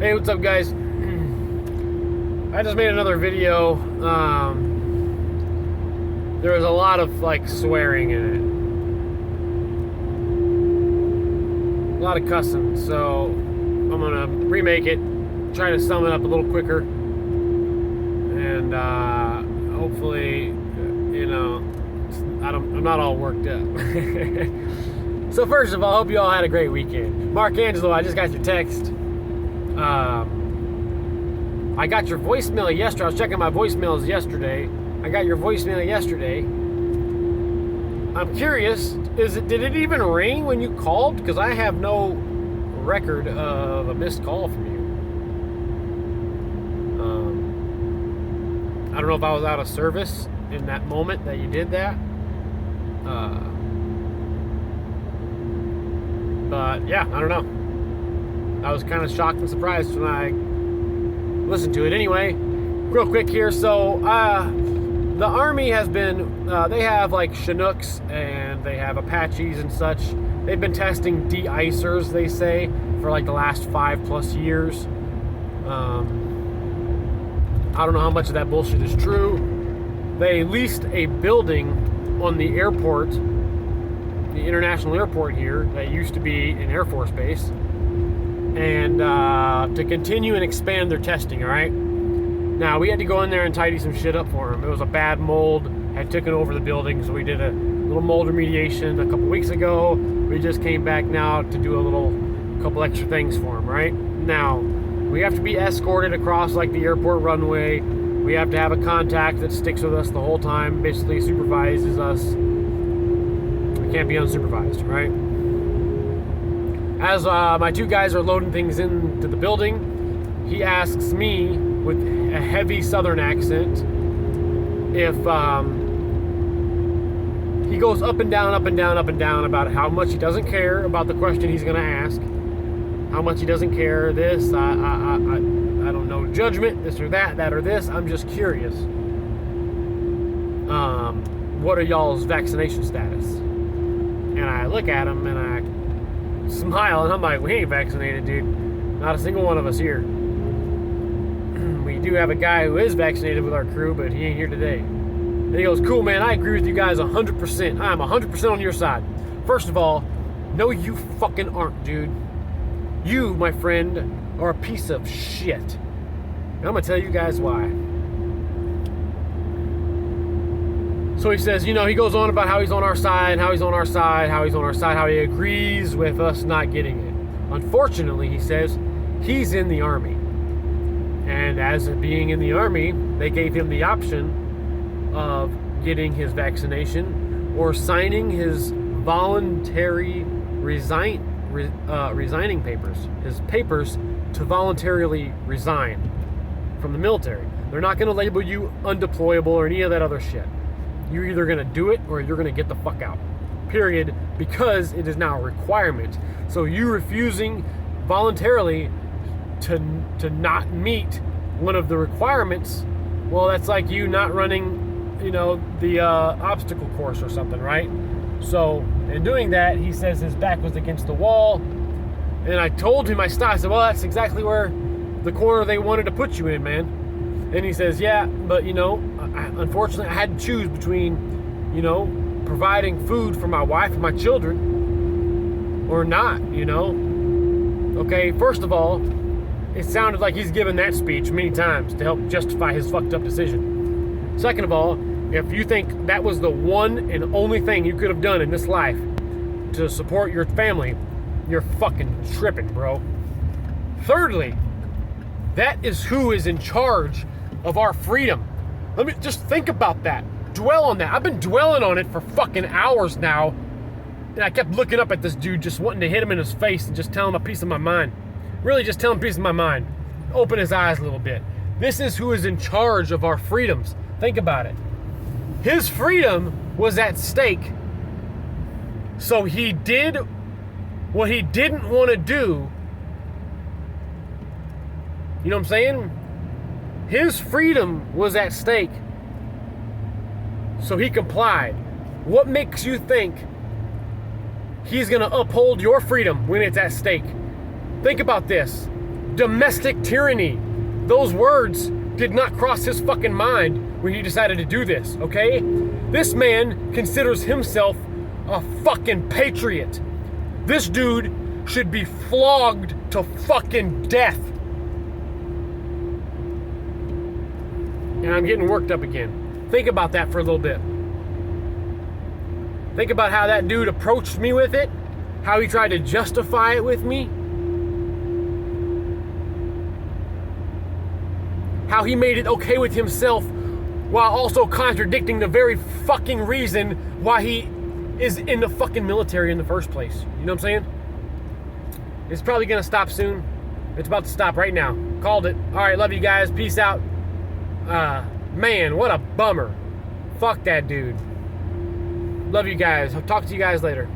Hey, what's up, guys? I just made another video. There was a lot of swearing in it, a lot of cussing. So I'm gonna remake it, try to sum it up a little quicker, and hopefully, I'm not all worked up. So first of all, I hope you all had a great weekend. Mark Angelo, I just got your text. I got your voicemail yesterday. I was checking my voicemails yesterday. I got your voicemail yesterday. I'm curious, did it even ring when you called? Because I have no record of a missed call from you. I don't know if I was out of service in that moment that you did that. But yeah, I don't know. I was kind of shocked and surprised when I listened to it. Anyway, real quick here. So the Army has been, they have Chinooks and they have Apaches and such. They've been testing de-icers, they say, for the last 5+ years. I don't know how much of that bullshit is true. They leased a building on the airport, the international airport here, that used to be an Air Force base, and to continue and expand their testing. All right, now we had to go in there and tidy some shit up for them. It was a bad mold had taken over the building, so we did a little mold remediation a couple weeks ago. We just came back now to do a couple extra things for them. Right now, we have to be escorted across the airport runway. We have to have a contact that sticks with us the whole time, basically supervises us. We can't be unsupervised, right? As my two guys are loading things into the building, he asks me with a heavy southern accent if he goes up and down, up and down, up and down about how much he doesn't care about the question he's going to ask, how much he doesn't care, this, I don't know, judgment, this or that or this. I'm just curious. What are y'all's vaccination status? And I look at him and I smile and I'm like, we ain't vaccinated, dude. Not a single one of us here. We do have a guy who is vaccinated with our crew, but he ain't here today. And he goes, cool, man, I agree with you guys 100%. I'm 100% on your side. First of all, no, you fucking aren't, dude. You, my friend, are a piece of shit. And I'm gonna tell you guys why. So he says, he goes on about how he's on our side, how he's on our side, how he's on our side, how he agrees with us not getting it. Unfortunately, he says, he's in the Army. And as being in the Army, they gave him the option of getting his vaccination or signing his voluntary resigning papers. His papers to voluntarily resign from the military. They're not going to label you undeployable or any of that other shit. You're either going to do it or you're going to get the fuck out. Period. Because it is now a requirement. So you refusing voluntarily to not meet one of the requirements, well, that's like you not running, the obstacle course or something, right? So in doing that, he says his back was against the wall. And I told him, I said, well, that's exactly where the corner they wanted to put you in, man. And he says, yeah, but unfortunately I had to choose between, providing food for my wife and my children or not, Okay, first of all, it sounded like he's given that speech many times to help justify his fucked up decision. Second of all, if you think that was the one and only thing you could have done in this life to support your family, you're fucking tripping, bro. Thirdly, that is who is in charge of our freedom. Let me just think about that. Dwell on that. I've been dwelling on it for fucking hours now. And I kept looking up at this dude, just wanting to hit him in his face and just tell him a piece of my mind. Really just tell him a piece of my mind. Open his eyes a little bit. This is who is in charge of our freedoms. Think about it. His freedom was at stake. So he did what he didn't want to do. You know what I'm saying? His freedom was at stake. So he complied. What makes you think he's going to uphold your freedom when it's at stake? Think about this. domestic tyranny. Those words did not cross his fucking mind when he decided to do this, okay? This man considers himself a fucking patriot. This dude should be flogged to fucking death. And I'm getting worked up again. Think about that for a little bit. Think about how that dude approached me with it, how he tried to justify it with me, how he made it okay with himself while also contradicting the very fucking reason why he is in the fucking military in the first place. You know what I'm saying? It's probably gonna stop soon. It's about to stop right now. Called it. All right, love you guys. Peace out. Man, what a bummer. Fuck that dude. Love you guys. I'll talk to you guys later.